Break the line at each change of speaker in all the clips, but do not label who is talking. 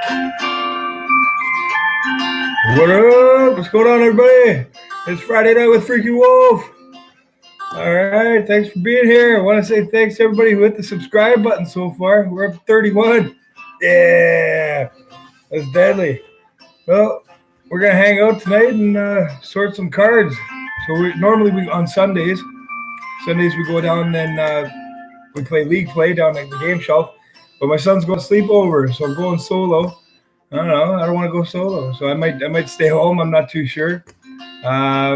What up? What's going on, everybody? It's Friday night with FreakyWolf. All right, thanks for being here. I want to say thanks to everybody who hit the subscribe button so far. We're up 31. Yeah, that's deadly. Well, we're gonna hang out tonight and sort some cards. So we on Sundays we go down and we play league play down at the game shelf. But my son's going to sleep over, so I'm going solo. I don't know. I don't want to go solo, so I might stay home. I'm not too sure. Yeah, I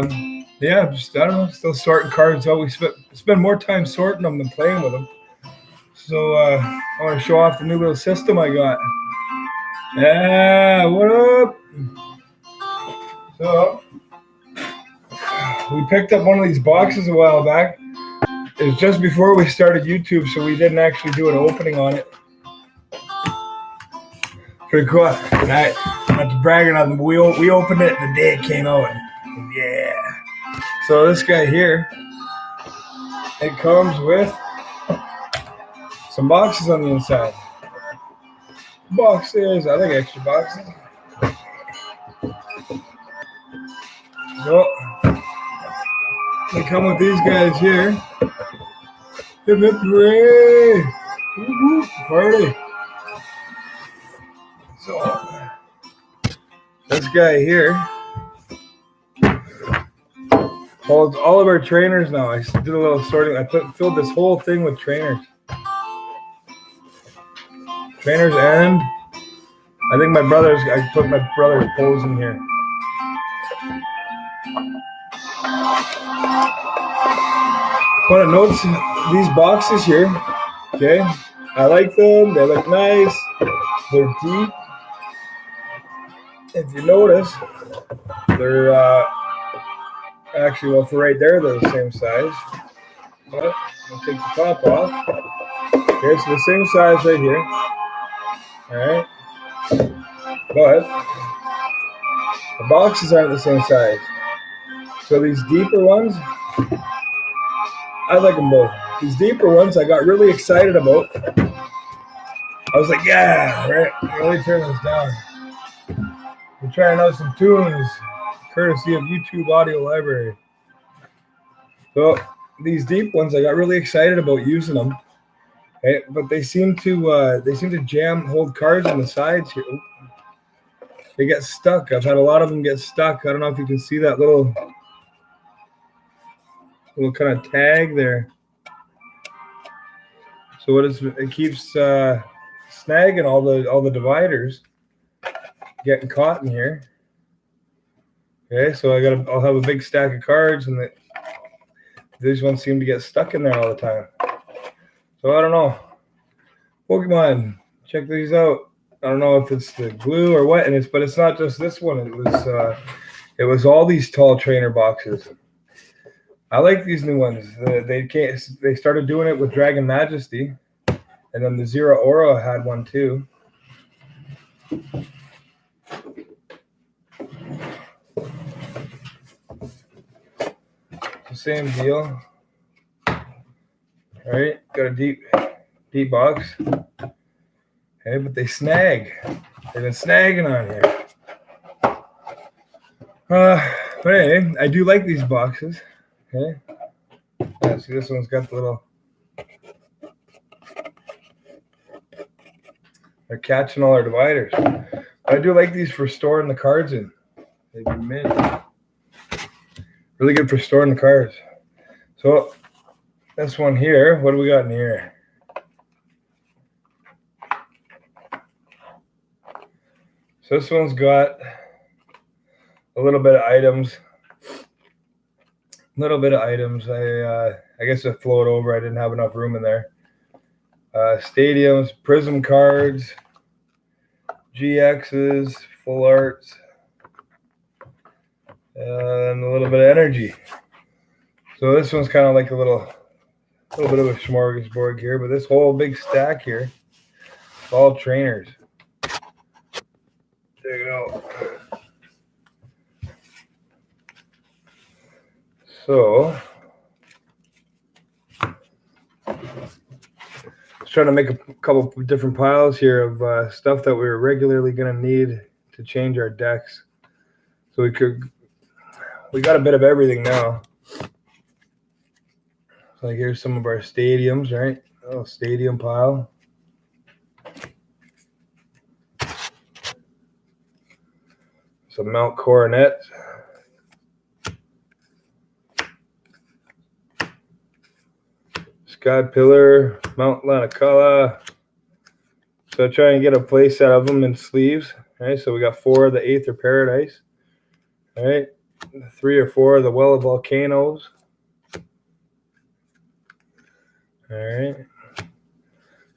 don't know. Still sorting cards out. We spend more time sorting them than playing with them. So I want to show off the new little system I got. Yeah, what up? So we picked up one of these boxes a while back. It was just before we started YouTube, so we didn't actually do an opening on it. Pretty cool. Not to brag on them, but we opened it the day it came out. Yeah. So this guy here, it comes with some boxes on the inside. Boxes. I like extra boxes. So they come with these guys here. Hip hip hooray! Party. So this guy here holds all of our trainers now. I did a little sorting. I filled this whole thing with trainers. And I think I put my brother's pose in here. Want to notice these boxes here, okay? I like them. They look nice. They're deep. If you notice, they're actually, well, for right there, they're the same size. But I'll take the top off. Okay, so the same size right here. All right. But the boxes aren't the same size. So these deeper ones, I like them both. These deeper ones I got really excited about. I was like, yeah, right. Let me turn this down. We're trying out some tunes, courtesy of YouTube Audio Library. So these deep ones, I got really excited about using them. Okay, but they seem to hold cards on the sides here. They get stuck. I've had a lot of them get stuck. I don't know if you can see that little kind of tag there. So it keeps snagging all the dividers, getting caught in here. Okay, so I'll have a big stack of cards, and these ones seem to get stuck in there all the time. So I don't know. Pokemon, check these out. I don't know if it's the glue or what, but it's not just this one. It was all these tall trainer boxes. I like these new ones. They started doing it with Dragon Majesty, and then the Zero Aura had one too. The same deal. All right, got a deep box. Okay, but they snag. They've been snagging on here. But anyway, I do like these boxes. Okay. Yeah, see, this one's got the little. They're catching all our dividers. I do like these for storing the cards in. They've been mint. Really good for storing the cards. So this one here, what do we got in here? So this one's got a little bit of items. I guess I flowed over. I didn't have enough room in there. Stadiums, Prism cards, GXs, full arts, and a little bit of energy. So this one's kind of like a little bit of a smorgasbord here, but this whole big stack here, all trainers. Check it out. So trying to make a couple of different piles here of stuff that we're regularly going to need to change our decks. So we got a bit of everything now. So like here's some of our stadiums, right? Oh, stadium pile. Some Mount Coronet. Sky Pillar, Mount Lanacala. So try and get a play set of them in sleeves. Right, so we got 4 of the Aether Paradise. All right, 3 or 4 of the Well of Volcanoes. All right. So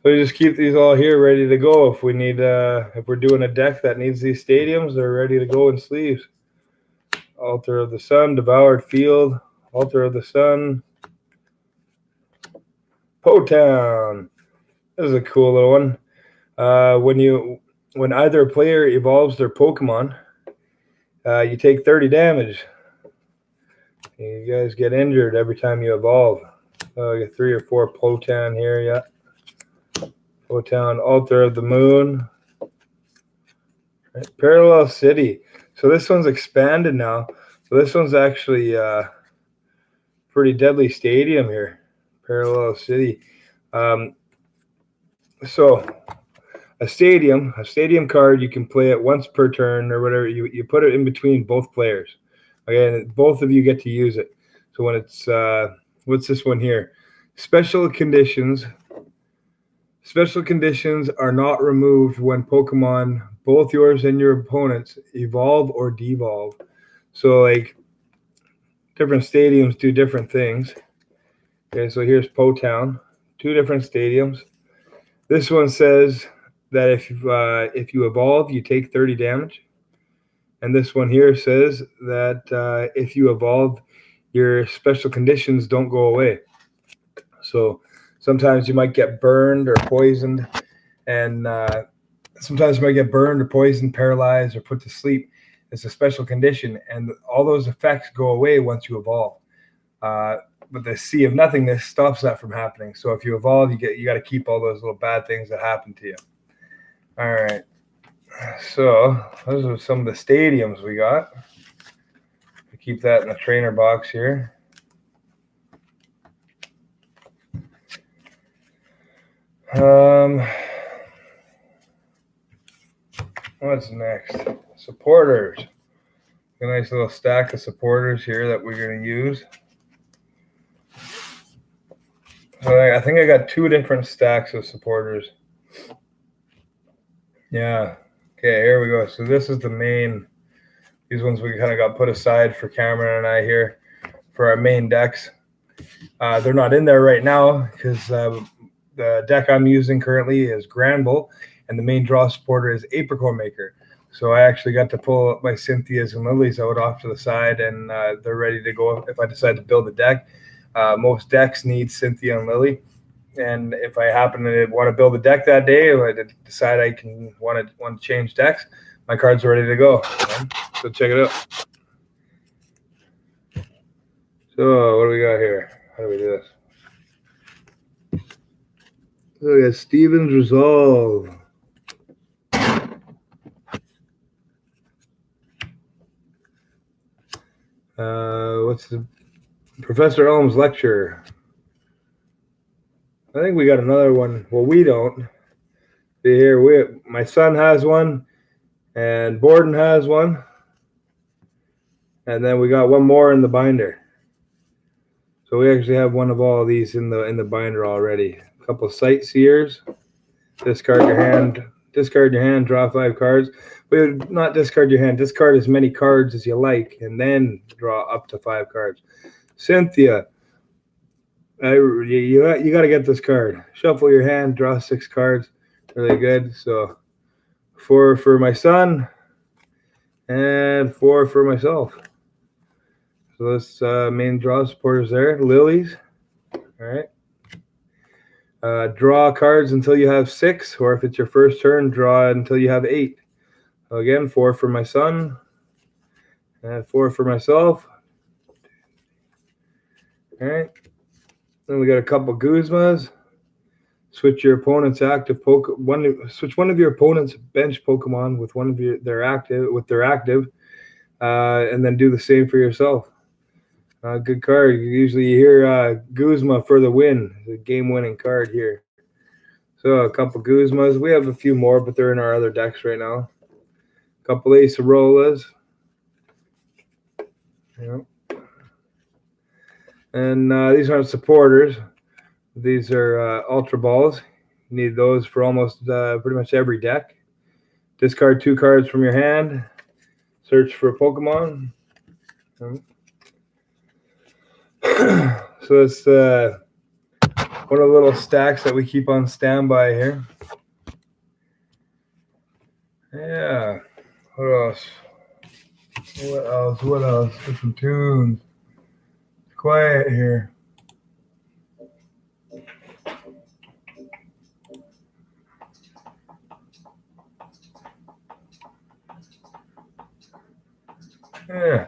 we just keep these all here ready to go. If we need, if we're doing a deck that needs these stadiums, they're ready to go in sleeves. Altar of the Sun, Devoured Field, Altar of the Sun, Potown. This is a cool little one. When either player evolves their Pokemon, you take 30 damage. You guys get injured every time you evolve. You get 3 or 4 Potown here, yeah. Potown, Altar of the Moon. Right. Parallel City. So this one's expanded now. So this one's actually pretty deadly stadium here. Parallel City. So a stadium card, you can play it once per turn or whatever. You put it in between both players. Okay, and both of you get to use it. So when it's what's this one here? Special conditions. Special conditions are not removed when Pokemon, both yours and your opponent's, evolve or devolve. So like different stadiums do different things. Okay, so here's Potown, 2 different stadiums. This one says that if you evolve, you take 30 damage. And this one here says that if you evolve, your special conditions don't go away. So sometimes you might get burned or poisoned, and sometimes you might get burned or poisoned, paralyzed, or put to sleep. It's a special condition, and all those effects go away once you evolve. But the Sea of Nothingness stops that from happening. So if you evolve, you got to keep all those little bad things that happen to you. All right. So those are some of the stadiums we got. We keep that in the trainer box here. What's next? Supporters. A nice little stack of supporters here that we're going to use. So I think I got 2 different stacks of supporters. Yeah. Okay, here we go. So this is the main. These ones we kind of got put aside for Cameron and I here for our main decks. They're not in there right now because the deck I'm using currently is Granbull, and the main draw supporter is Apricot Maker. So I actually got to pull up my Cynthias and Lilies out off to the side, and they're ready to go if I decide to build a deck. Most decks need Cynthia and Lily, and if I happen to want to build a deck that day, or I decide I can want to change decks, my cards are ready to go. So check it out. So what do we got here? How do we do this? So we got Steven's Resolve. What's the Professor Elm's Lecture? I think we got another one. Well, we don't. See here, my son has one, and Borden has one, and then we got one more in the binder. So we actually have one of all of these in the binder already. A couple of Sightseers. Discard your hand. Discard your hand. Draw 5 cards. We would not discard your hand. Discard as many cards as you like, and then draw up to 5 cards. Cynthia. You got to get this card. Shuffle your hand. Draw 6 cards. Really good. So 4 for my son, and 4 for myself. So this main draw supporters there. Lilies. All right. Draw cards until you have 6, or if it's your first turn, draw until you have 8. So again, 4 for my son, and 4 for myself. All right. Then we got a couple Guzmas. Switch your opponent's active switch one of your opponent's bench Pokemon with one of their active, and then do the same for yourself. Good card. Usually you hear Guzma for the win, the game-winning card here. So a couple Guzmas. We have a few more, but they're in our other decks right now. A couple Acerolas. Yep. And these aren't supporters. These are Ultra Balls. You need those for almost pretty much every deck. Discard 2 cards from your hand. Search for a Pokemon. So it's one of the little stacks that we keep on standby here. Yeah. What else? What else? Get some tunes. It's quiet here. Yeah.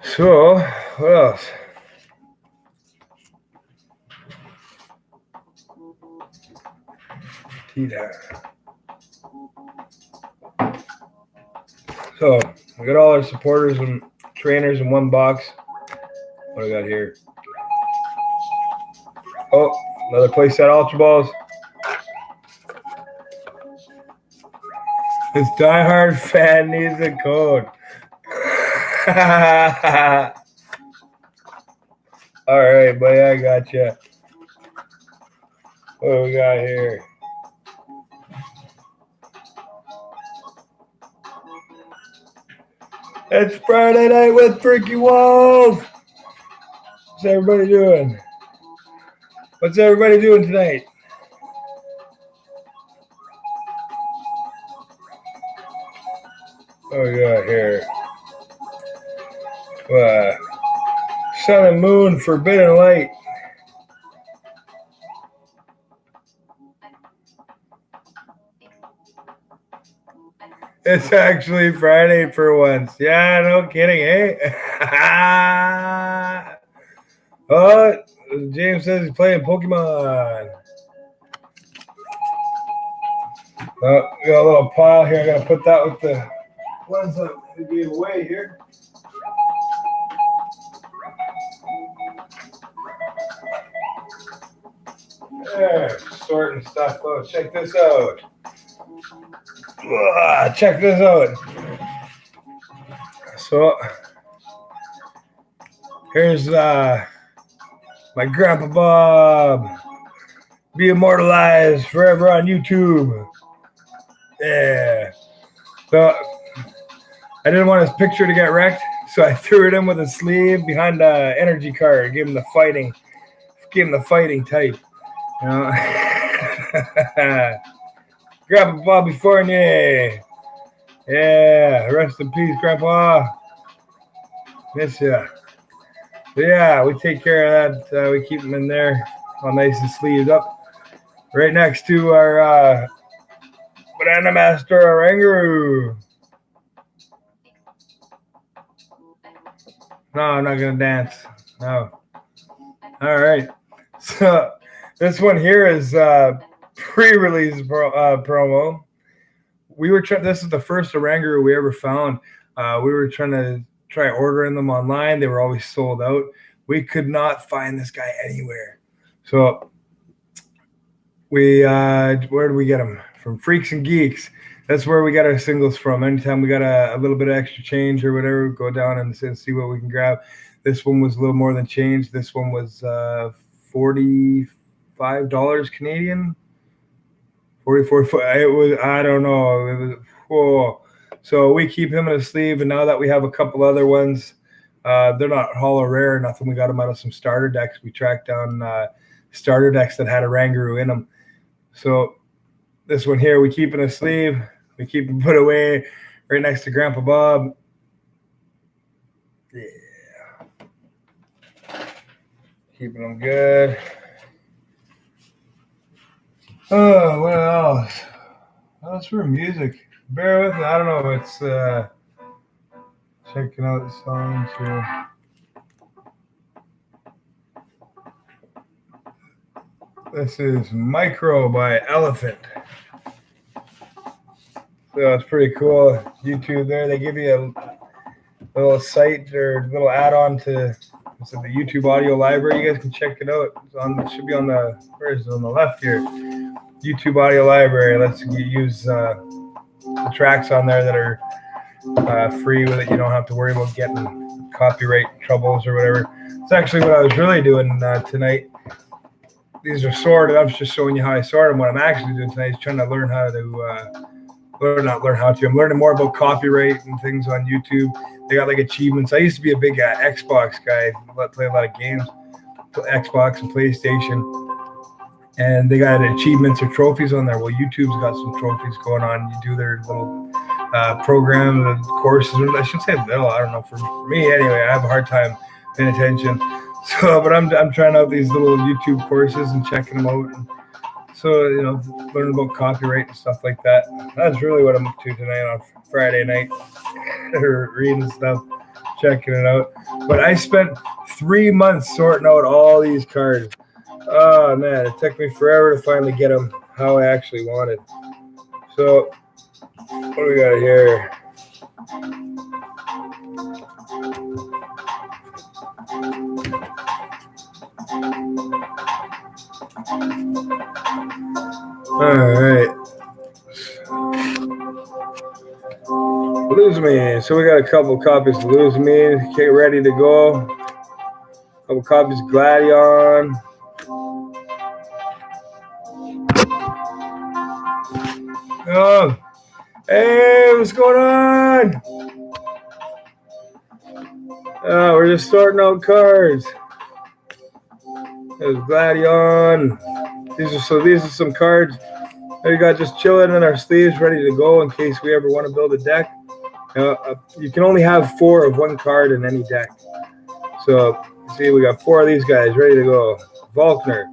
So, what else? So, we got all our supporters and trainers in one box. What do I got here? Oh, another playset Ultra Balls. This diehard fan needs a code. All right, buddy, I got you. What do we got here? It's Friday night with FreakyWolf. What's everybody doing? What's everybody doing tonight? What do we got here? Sun and Moon, Forbidden Light. It's actually Friday for once. Yeah, no kidding, eh? Oh, James says he's playing Pokemon. Oh, we got a little pile here. I gotta put that with the ones that we gave away here. There, sorting stuff out. Check this out. Check this out. So here's my Grandpa Bob. Be immortalized forever on YouTube. Yeah. So I didn't want his picture to get wrecked, so I threw it in with a sleeve behind the energy card. Gave him the fighting type. You know. Grandpa Bobby Fournier. Yeah, rest in peace, Grandpa. Miss ya. So yeah, we take care of that. We keep them in there, all nice and sleeved up, right next to our Banana Master Oranguru. No, I'm not gonna dance. No. All right. So this one here is pre-release promo. We were this is the first Oranguru we ever found. We were trying to ordering them online. They were always sold out. We could not find this guy anywhere. So we where did we get him? From Freaks and Geeks. That's where we got our singles from. Anytime we got a little bit of extra change or whatever, go down and see what we can grab. This one was a little more than change. This one was $45 Canadian. 44. It was, I don't know. It was, whoa. So we keep him in a sleeve, and now that we have a couple other ones, they're not holo rare or nothing. We got them out of some starter decks. We tracked down starter decks that had Oranguru in them. So this one here, we keep in a sleeve. We keep him put away right next to Grandpa Bob. Yeah. Keeping them good. Oh, what else? That's for music. Bear with me. I don't know. It's checking out the songs here. This is Micro by Elephant. So it's pretty cool. YouTube there, they give you a little site or little add-on to the YouTube audio library. You guys can check it out. It should be on the, where is it, on the left here. YouTube audio library lets you use the tracks on there that are free with it. You don't have to worry about getting copyright troubles or whatever. It's actually what I was really doing tonight. These are sorted. I'm just showing you how I sort them. What I'm actually doing tonight is trying to learn how to I'm learning more about copyright and things on YouTube. They got like achievements. I used to be a big Xbox guy, play a lot of games, Xbox and PlayStation. And they got achievements or trophies on there. Well, YouTube's got some trophies going on. You do their little program, the courses. I should say little. I don't know. For me, anyway, I have a hard time paying attention. So, but I'm trying out these little YouTube courses and checking them out. And so, learning about copyright and stuff like that. That's really what I'm up to tonight on Friday night. Reading stuff, checking it out. But I spent 3 months sorting out all these cards. Oh man, it took me forever to finally get them how I actually wanted. So, what do we got here? All right. Lose Me. So we got a couple copies of Lose Me. Get ready to go. A couple copies of Gladion. Oh, hey, what's going on? We're just sorting out cards. There's Gladion. These are some cards that we got just chilling in our sleeves, ready to go in case we ever want to build a deck. You can only have 4 of one card in any deck. So, see, we got 4 of these guys ready to go. Volkner.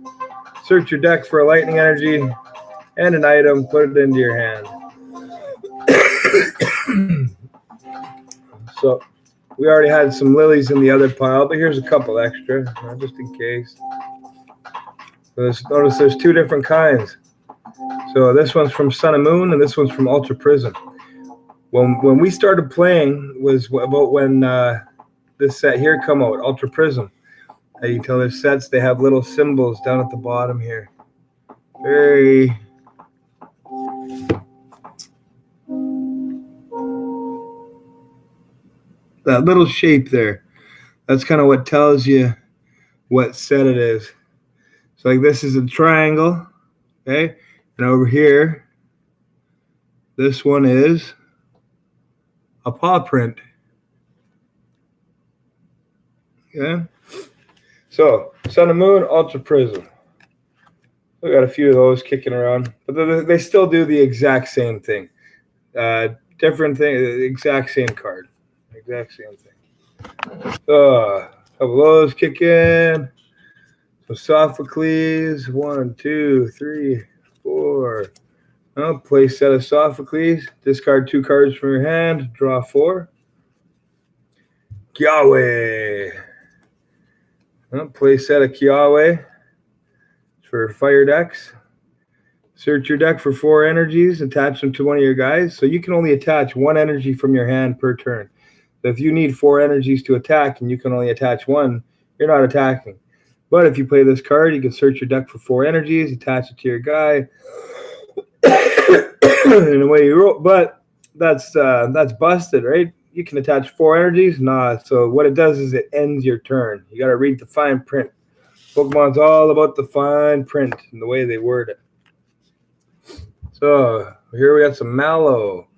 Search your deck for a lightning energy and an item. Put it into your hand. So, we already had some lilies in the other pile, but here's a couple extra, just in case. Notice there's 2 different kinds. So this one's from Sun and Moon, and this one's from Ultra Prism. When we started playing was about when this set here come out, Ultra Prism. You can tell their sets, they have little symbols down at the bottom here. Very... that little shape there, that's kind of what tells you what set it is. So like this is a triangle, okay? And over here, this one is a paw print. Okay? So, Sun and Moon, Ultra Prism. We got a few of those kicking around, but they still do the exact same thing. Different thing, exact same card. Exact same thing. So, a couple of those kick in. So, Sophocles, 1, 2, 3, 4. Play set of Sophocles. Discard 2 cards from your hand. Draw 4. Kiawe. Play set of Kiawe for fire decks. Search your deck for 4 energies. Attach them to one of your guys. So you can only attach 1 energy from your hand per turn. So if you need 4 energies to attack and you can only attach 1, you're not attacking. But if you play this card, you can search your deck for 4 energies, attach it to your guy. In a way you roll, but that's busted, right? You can attach 4 energies. Nah, so what it does is it ends your turn. You got to read the fine print. Pokemon's all about the fine print and the way they word it. So here we got some Mallow.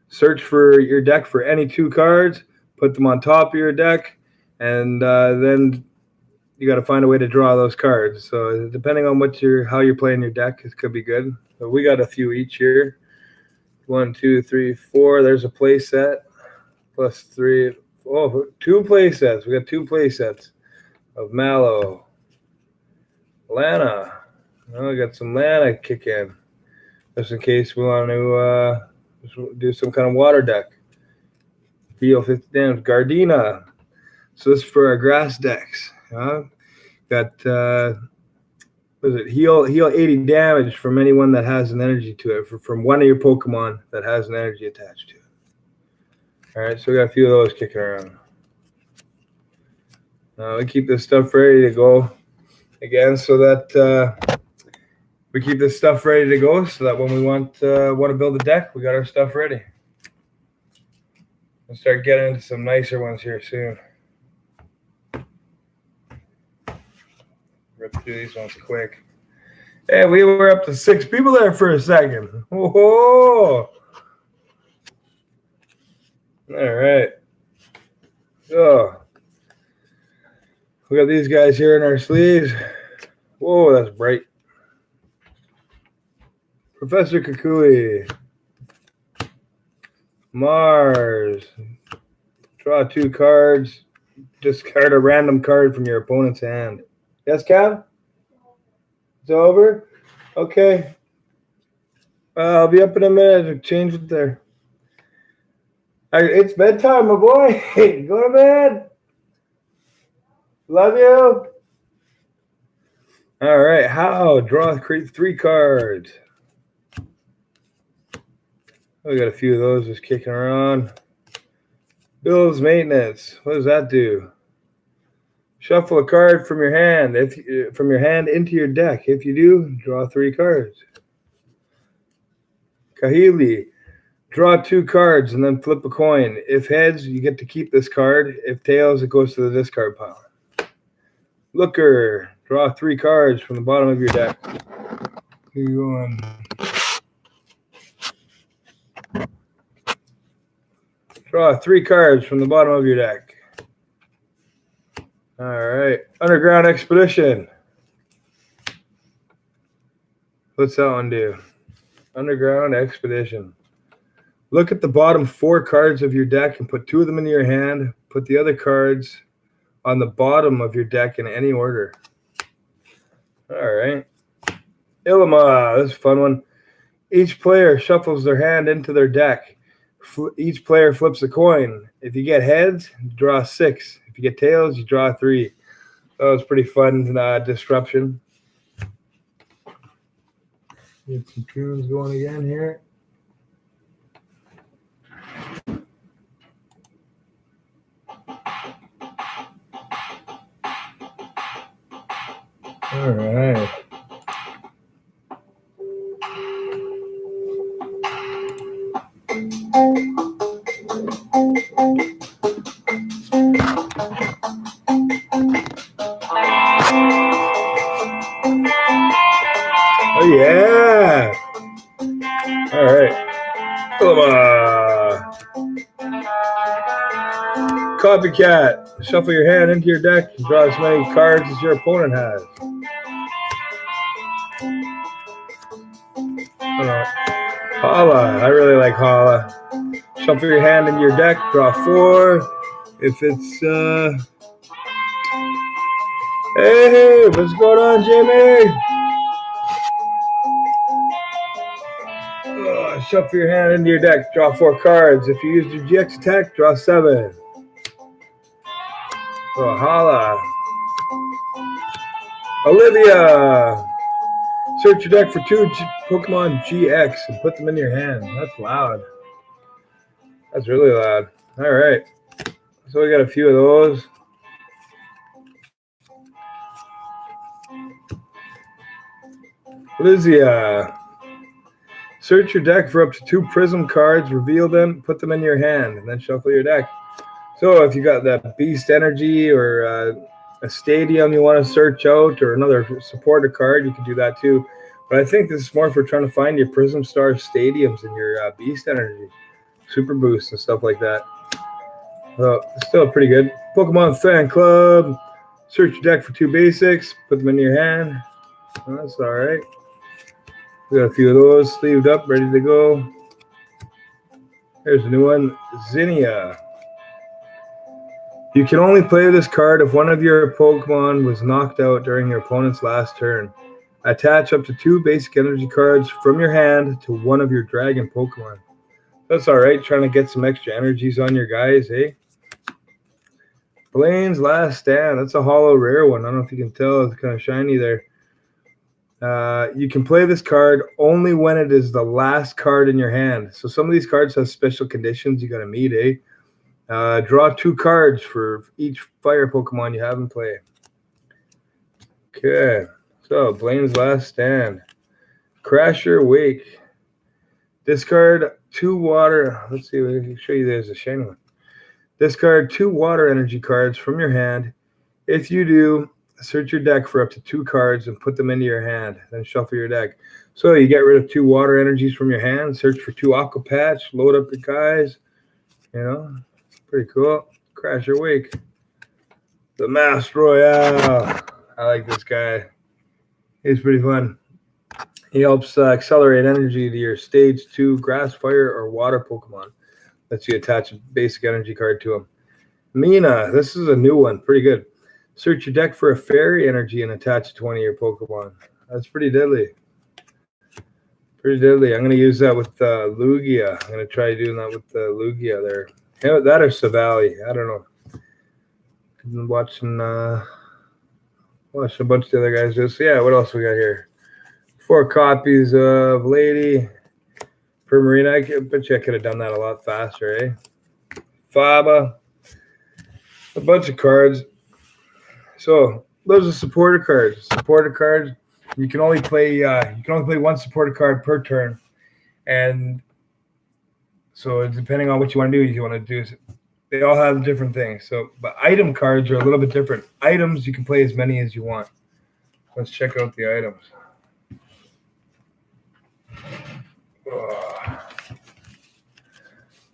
Search for your deck for any 2 cards, put them on top of your deck, and then you got to find a way to draw those cards. So depending on how you're playing your deck, it could be good. So we got a few each here. 1, 2, 3, 4. There's a play set. Plus 3. Oh, 2 play sets. We got 2 play sets of Mallow. Lana. We got some Lana kick in. Just in case we want to do some kind of water deck. Heal 50 damage. Gardena. So this is for our grass decks. Got what is it? Heal 80 damage from anyone that has an energy to it, from one of your Pokemon that has an energy attached to it. All right, so we got a few of those kicking around. We keep this stuff ready to go again, so that we keep this stuff ready to go, so that when we want to build a deck, we got our stuff ready. We'll start getting into some nicer ones here soon. Rip through these ones quick. Hey, we were up to 6 people there for a second. Whoa! All right. So we got these guys here in our sleeves. Whoa, that's bright. Professor Kukui. Mars. Draw 2 cards. Discard a random card from your opponent's hand. Yes, Cav? It's over? Okay. I'll be up in a minute. Change it there. It's bedtime, my boy. Go to bed. Love you. All right. How? Draw 3 cards. We got a few of those just kicking around. Bills maintenance. What does that do? Shuffle a card from your hand. From your hand into your deck. If you do, draw 3 cards. Kahili. Draw 2 cards and then flip a coin. If heads, you get to keep this card. If tails, it goes to the discard pile. Looker. Draw 3 cards from the bottom of your deck. Here you going. Draw 3 cards from the bottom of your deck. All right. Underground Expedition. What's that one do? Underground Expedition. Look at the bottom 4 cards of your deck and put 2 of them in your hand. Put the other cards on the bottom of your deck in any order. All right. Ilima. This is a fun one. Each player shuffles their hand into their deck. Each player flips a coin. If you get heads, you draw 6. If you get tails, you draw 3. That was pretty fun disruption. Get some tunes going again here. All right. Oh, yeah. All right. Copycat. Shuffle your hand into your deck and draw as many cards as your opponent has. Hala. I really like Hala. Shuffle your hand into your deck, draw 4. If it's hey, what's going on, Jamie? Shuffle your hand into your deck, draw 4 cards. If you used your GX attack, draw 7. Hala. Olivia. Search your deck for 2 Pokemon GX and put them in your hand. That's loud. That's really loud. All right. So we got a few of those. Lizia. Search your deck for up to 2 Prism cards, reveal them, put them in your hand, and then shuffle your deck. So if you got that Beast Energy or a Stadium you want to search out or another supporter card, you can do that too. But I think this is more for trying to find your Prism Star Stadiums and your Beast Energy, Super Boost and stuff like that. Well, it's still pretty good. Pokemon Fan Club. Search your deck for 2 basics, put them in your hand. Well, that's all right. We got a few of those sleeved up, ready to go. Here's a new one, Zinnia. You can only play this card if one of your Pokemon was knocked out during your opponent's last turn. Attach up to 2 basic energy cards from your hand to one of your Dragon Pokemon. That's all right, trying to get some extra energies on your guys, eh? Blaine's Last Stand. That's a hollow rare one. I don't know if you can tell. It's kind of shiny there. You can play this card only when it is the last card in your hand. So some of these cards have special conditions you got to meet, eh? Draw 2 cards for each fire Pokemon you have in play. Okay, so Blaine's Last Stand. Crasher Wake. Discard 2 water. Let's see, we can show you there's a shiny one. Discard 2 water energy cards from your hand. If you do, search your deck for up to 2 cards and put them into your hand. Then shuffle your deck. So you get rid of 2 water energies from your hand. Search for 2 Aqua Patch. Load up your guys. You know, pretty cool. Crasher Wake. The Master Royale. I like this guy. He's pretty fun. He helps accelerate energy to your stage 2 grass, fire, or water Pokemon. Lets you attach a basic energy card to him. Mina, this is a new one. Pretty good. Search your deck for a fairy energy and attach it to one of your Pokemon. That's pretty deadly. Pretty deadly. I'm going to use that with Lugia. I'm going to try doing that with Lugia there. That or Savali. I don't know. I've been watching a bunch of the other guys do. So yeah, what else we got here? 4 copies of Lady. Per Marina. I bet you I could have done that a lot faster, eh? Faba. A bunch of cards. So those are supporter cards. Supporter cards. You can only play 1 supporter card per turn. And so depending on what you want to do, they all have different things. So, but item cards are a little bit different. Items, you can play as many as you want. Let's check out the items.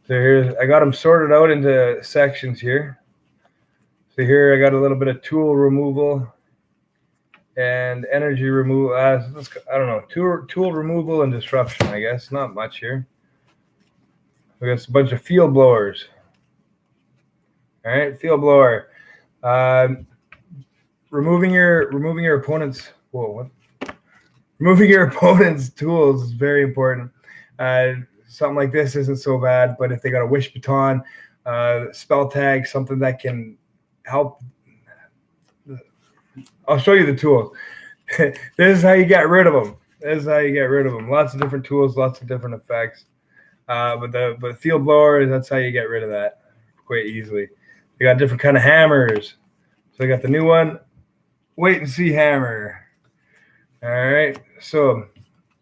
So I got them sorted out into sections here. So here I got a little bit of tool removal and energy removal. I don't know, tool removal and disruption, I guess. Not much here. We got a bunch of field blowers. All right, field blower. Removing your opponent's removing your opponent's tools is very important. Something like this isn't so bad, but if they got a wish baton, spell tag, something that can help. I'll show you the tools. This is how you get rid of them. Lots of different tools, lots of different effects. But the field blower, that's how you get rid of that quite easily. They got different kind of hammers. So I got the new one, wait and see hammer. All right, so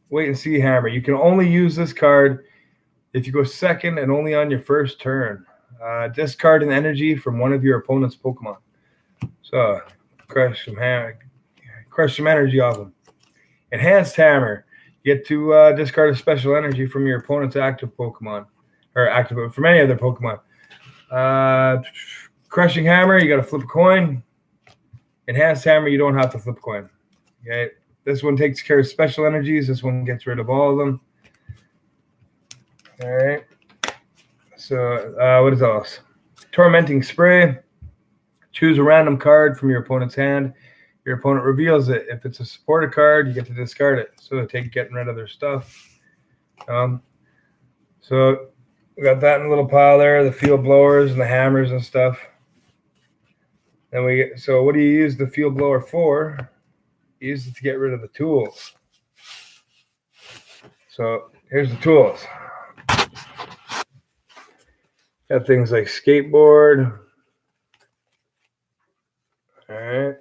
wait and see hammer. You can only use this card if you go second and only on your first turn. Discard an energy from one of your opponent's Pokemon. So crush some energy off them. Enhanced hammer. You get to discard a special energy from your opponent's active Pokemon, or from any other Pokemon. Crushing hammer, you got to flip a coin. Enhanced hammer, you don't have to flip a coin. Okay, this one takes care of special energies. This one gets rid of all of them. All right. So what is else? Tormenting spray. Choose a random card from your opponent's hand. Your opponent reveals it. If it's a supporter card, you get to discard it. So getting rid of their stuff. So we got that in a little pile there, the field blowers and the hammers and stuff. Then so what do you use the field blower for? You use it to get rid of the tools. So here's the tools. Got things like skateboard. All right.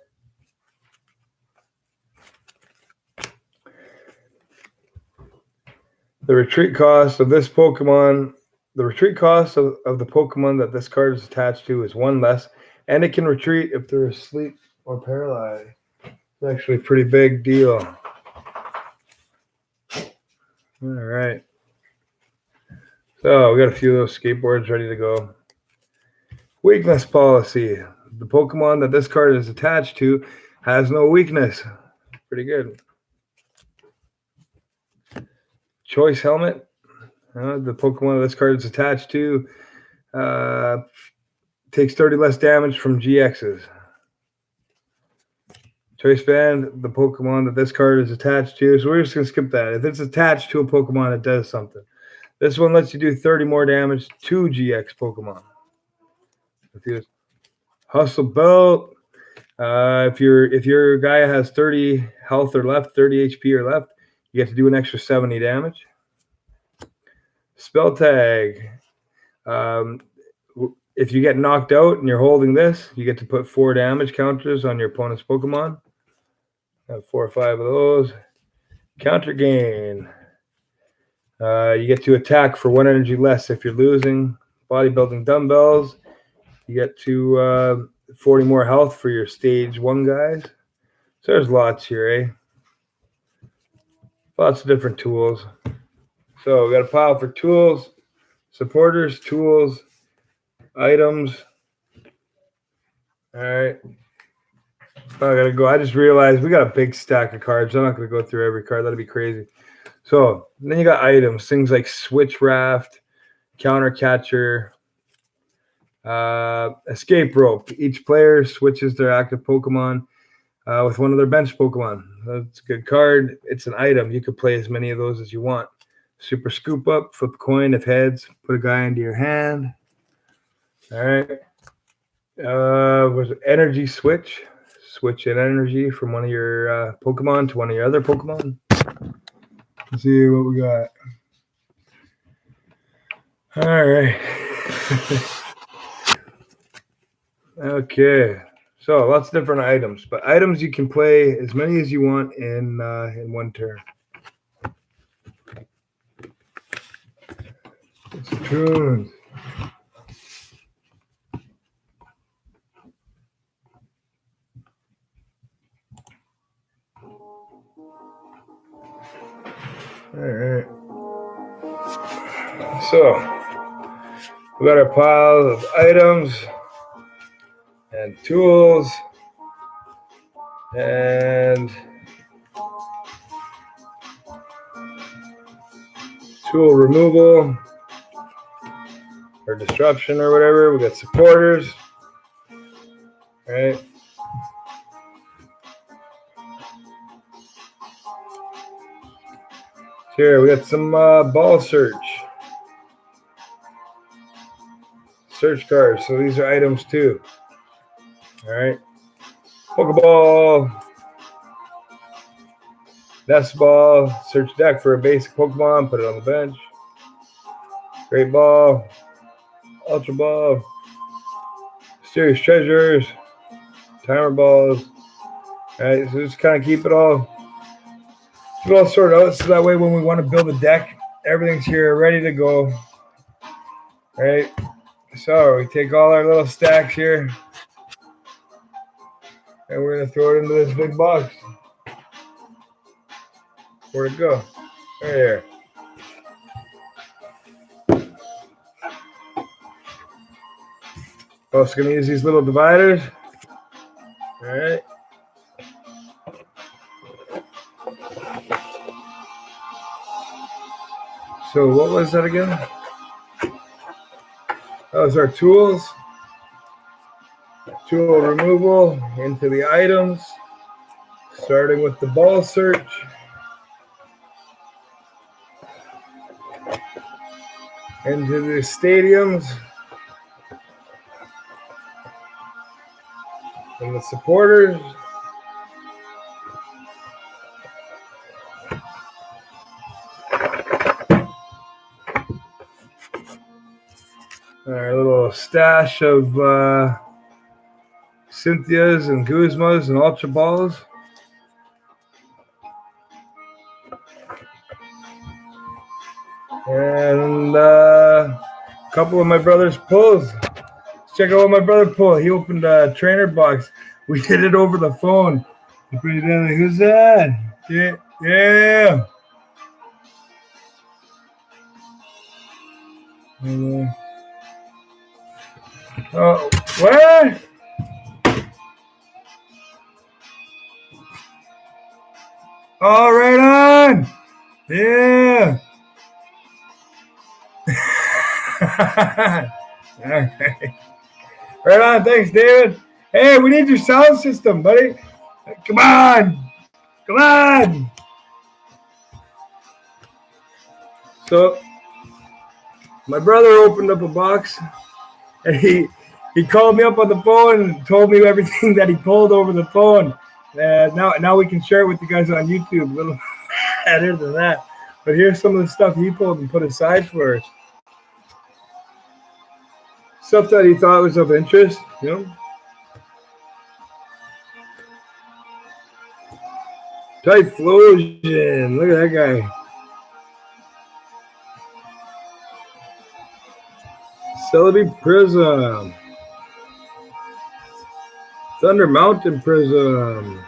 The retreat cost of this Pokemon, the retreat cost of the Pokemon that this card is attached to is 1 less, and it can retreat if they're asleep or paralyzed. It's actually a pretty big deal. All right. So we got a few of those skateboards ready to go. Weakness policy. The Pokemon that this card is attached to has no weakness. Pretty good. Choice helmet. The Pokemon that this card is attached to takes 30 less damage from GXs. Choice band. The Pokemon that this card is attached to. So we're just going to skip that. If it's attached to a Pokemon, it does something. This one lets you do 30 more damage to GX Pokemon. Hustle belt. If your guy has 30 health or left, 30 HP or left, you get to do an extra 70 damage. Spell tag. If you get knocked out and you're holding this, you get to put 4 damage counters on your opponent's Pokemon. I have 4 or 5 of those. Counter gain. You get to attack for 1 energy less if you're losing. Bodybuilding dumbbells. You get to 40 more health for your stage 1 guys. So there's lots here, eh? Lots of different tools. So we got a pile for tools, supporters, tools, items. All right. I gotta go. I just realized we got a big stack of cards. I'm not gonna go through every card. That'd be crazy. So then you got items, things like switch raft, counter catcher, escape rope. Each player switches their active Pokemon with one of their bench Pokemon. That's a good card. It's an item. You could play as many of those as you want. Super scoop up, flip a coin if heads, put a guy into your hand. All right. Was it energy switch? Switch an energy from one of your Pokemon to one of your other Pokemon. Let's see what we got. All right. Okay. So lots of different items, but items you can play as many as you want in one turn. Some tunes. All right. So we got our pile of items and tools and tool removal or disruption or whatever. We got supporters. All right. Here we got some ball search cards. So these are items too. All right. Pokeball, nest ball, search deck for a basic Pokemon, put it on the bench. Great ball, ultra ball, mysterious treasures, timer balls. All right, so just kind of keep it all sorted out so that way when we want to build a deck, everything's here ready to go. All right, so we take all our little stacks here and we're going to throw it into this big box. Where'd it go? Right here. Also going to use these little dividers. All right. So what was that again? Those are tools. Tool removal into the items. Starting with the ball search. Into the stadiums. And the supporters. Our little stash of Cynthias and Guzmas and Ultra Balls. And a couple of my brother's pulls. Let's check out what my brother pulled. He opened a trainer box. We did it over the phone. He put it down like, who's that? Yeah. Oh, what? Oh, right on. Yeah. All right. Right on. Thanks, David. Hey, we need your sound system, buddy. Come on. So, my brother opened up a box, and he called me up on the phone and told me everything that he pulled over the phone. Now we can share it with you guys on YouTube. A little better than that. But here's some of the stuff he pulled and put aside for us. Stuff that he thought was of interest, you know. Typhlosion. Look at that guy. Celebi Prism. Thunder Mountain Prism.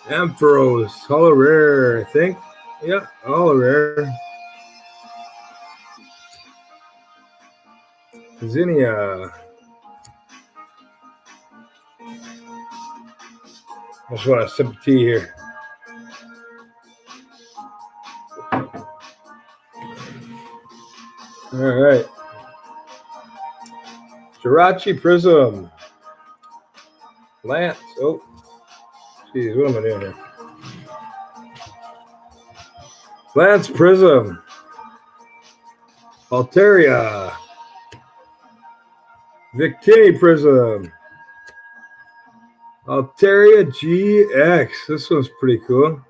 Ampharos. Hollow Rare, I think. Yeah, Hollow Rare. Zinnia. I just want a sip of tea here. All right. Jirachi Prism. Lance. Oh, geez, what am I doing here? Lance Prism. Altaria. Victini Prism. Altaria GX. This one's pretty cool.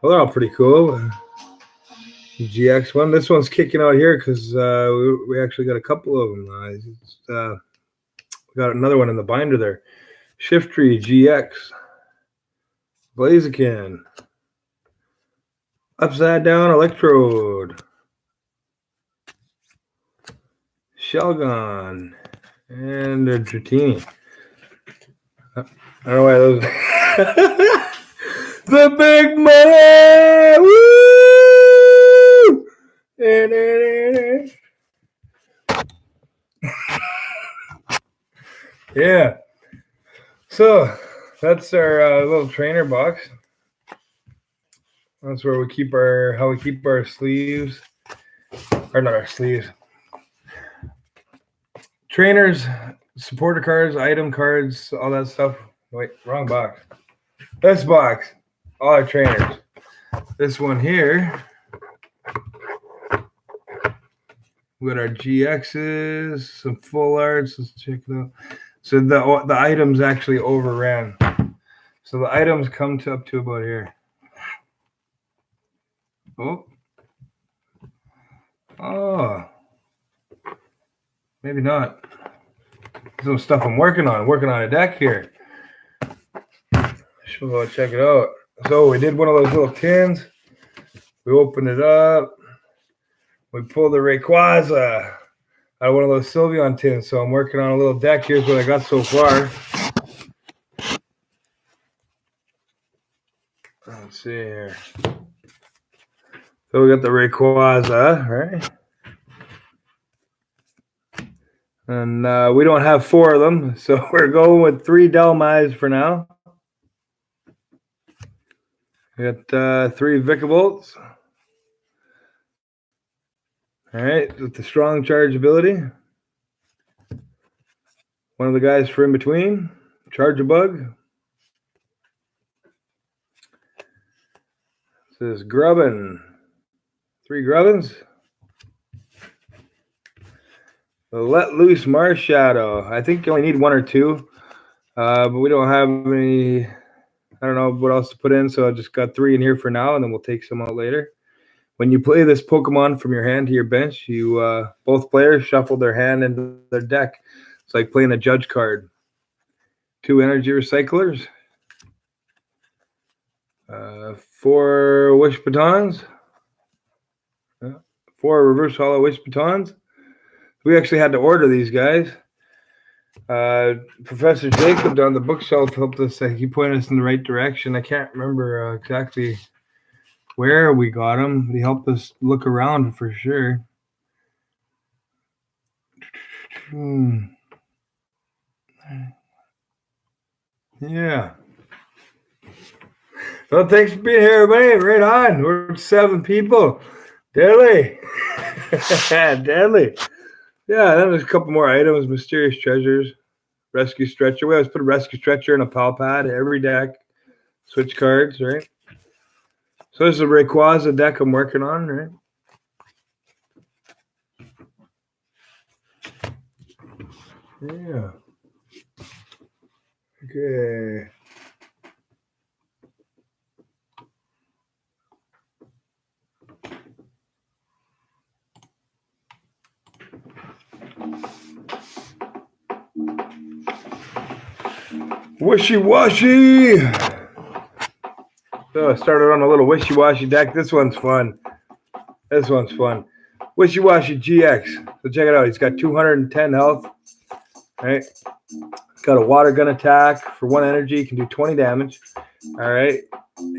Well, they're all pretty cool. GX one. This one's kicking out here because we actually got a couple of them. We got another one in the binder there. Shiftry GX. Blaziken. Upside Down Electrode. Shelgon. And a Dratini. I don't know why those. The big money! Woo! Yeah. So that's our little trainer box. That's where we keep our sleeves, or not our sleeves. Trainers, supporter cards, item cards, all that stuff. Wait, wrong box. This box, all our trainers. This one here, we got our GXs, some full arts. Let's check it out. So the items actually overran. So the items come up to about here. Oh, maybe not. Some stuff I'm working on a deck here. Should go check it out. So we did one of those little tins. We opened it up. We pulled the Rayquaza out of one of those Sylveon tins. So I'm working on a little deck. Here's what I got so far. Let's see here. So we got the Rayquaza, right? And we don't have 4 of them, so we're going with 3 Delmise for now. We got 3 Vicabolts. All right, with the strong charge ability. One of the guys for in between, Charge-a-Bug. This is Grubbin. 3 Grubbins. The Let Loose Marshadow. I think you only need 1 or 2, but we don't have any. I don't know what else to put in, so I just got 3 in here for now, and then we'll take some out later. When you play this Pokemon from your hand to your bench, you both players shuffle their hand into their deck. It's like playing a judge card. 2 energy recyclers. 4 Wish Batons. 4 reverse hollow Wish Batons. We actually had to order these guys. Professor Jacob down the bookshelf helped us. He pointed us in the right direction. I can't remember exactly where we got them, but he helped us look around for sure. Yeah. Well, thanks for being here, everybody. Right on. We're 7 people. Deadly. Deadly. Yeah, then there's a couple more items. Mysterious Treasures. Rescue Stretcher. We always put a Rescue Stretcher in a Pal Pad every deck. Switch cards, right? So this is a Rayquaza deck I'm working on, right? Yeah. Okay. Wishy-washy. So I started on a little wishy-washy deck. This one's fun. Wishy-washy GX. So check it out. He's got 210 health. Right. Got a water gun attack for 1 energy. He can do 20 damage. All right.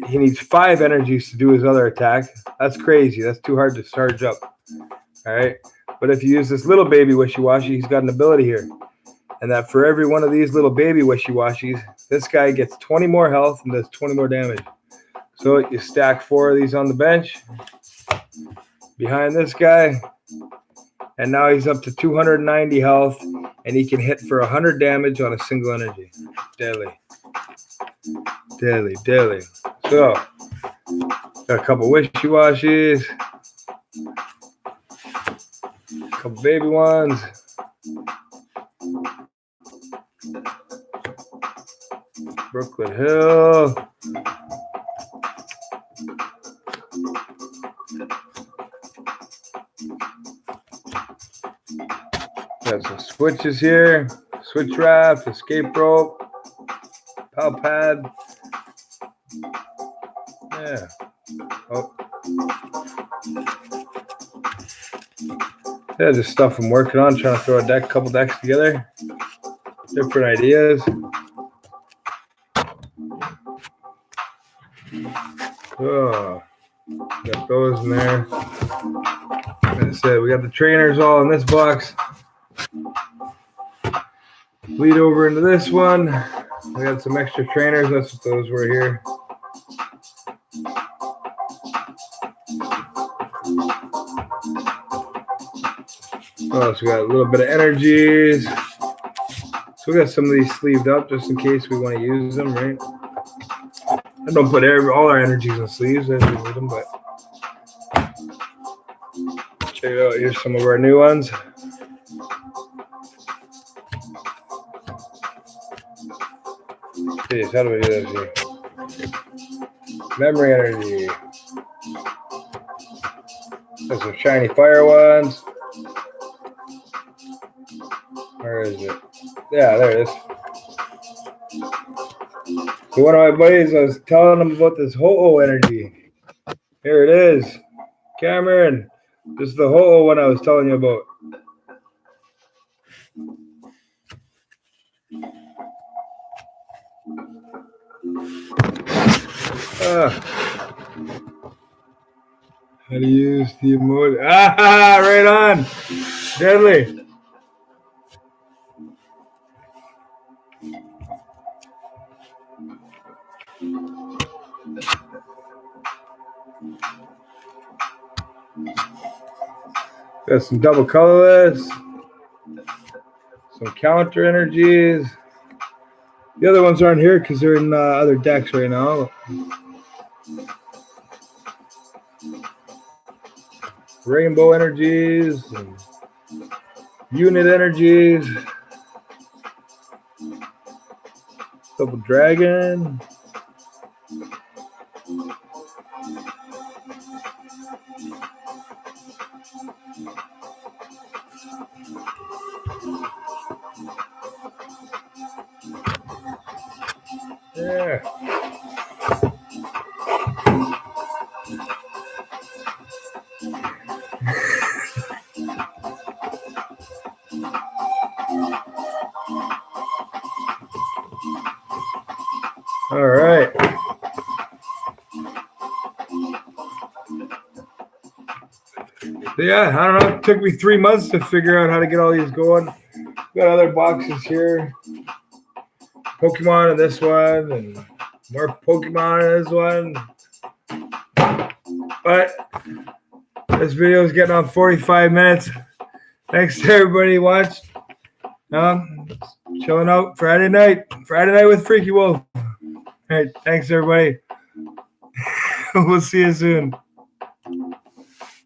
He needs 5 energies to do his other attack. That's crazy. That's too hard to charge up. All right. But if you use this little baby wishy-washy, he's got an ability here. And that for every one of these little baby wishy-washies, this guy gets 20 more health and does 20 more damage. So you stack 4 of these on the bench behind this guy. And now he's up to 290 health, and he can hit for 100 damage on a single energy. Deadly. So, got a couple wishy-washies. A couple baby ones. Brooklyn Hill. Got some switches here. Switch raft, escape rope, pow pad. Yeah. Oh. Yeah, just stuff I'm working on, trying to throw a couple decks together. Different ideas. Oh, got those in there. Like I said, we got the trainers all in this box. Lead over into this one. I got some extra trainers. That's what those were here. Oh, so we got a little bit of energies. So we got some of these sleeved up just in case we want to use them, right? I don't put all our energies in sleeves as we need them, but check it out. Here's some of our new ones. Jeez, how do we do this here? Memory energy. There's some shiny fire ones. Where is it? Yeah, there it is. So one of my buddies, I was telling him about this Ho-Oh energy. Here it is. Cameron, this is the Ho-Oh one I was telling you about. How to use the emoji. Ah, right on. Deadly. Got some double colorless. Some counter energies. The other ones aren't here because they're in other decks right now. Rainbow energies. And unit energies. Double dragon. Yeah. All right. Yeah, I don't know. It took me 3 months to figure out how to get all these going. Got other boxes here. Pokemon in this one, and more Pokemon in this one. But this video is getting on 45 minutes. Thanks to everybody who watched. Chilling out Friday night with FreakyWolf. All right, thanks everybody. We'll see you soon.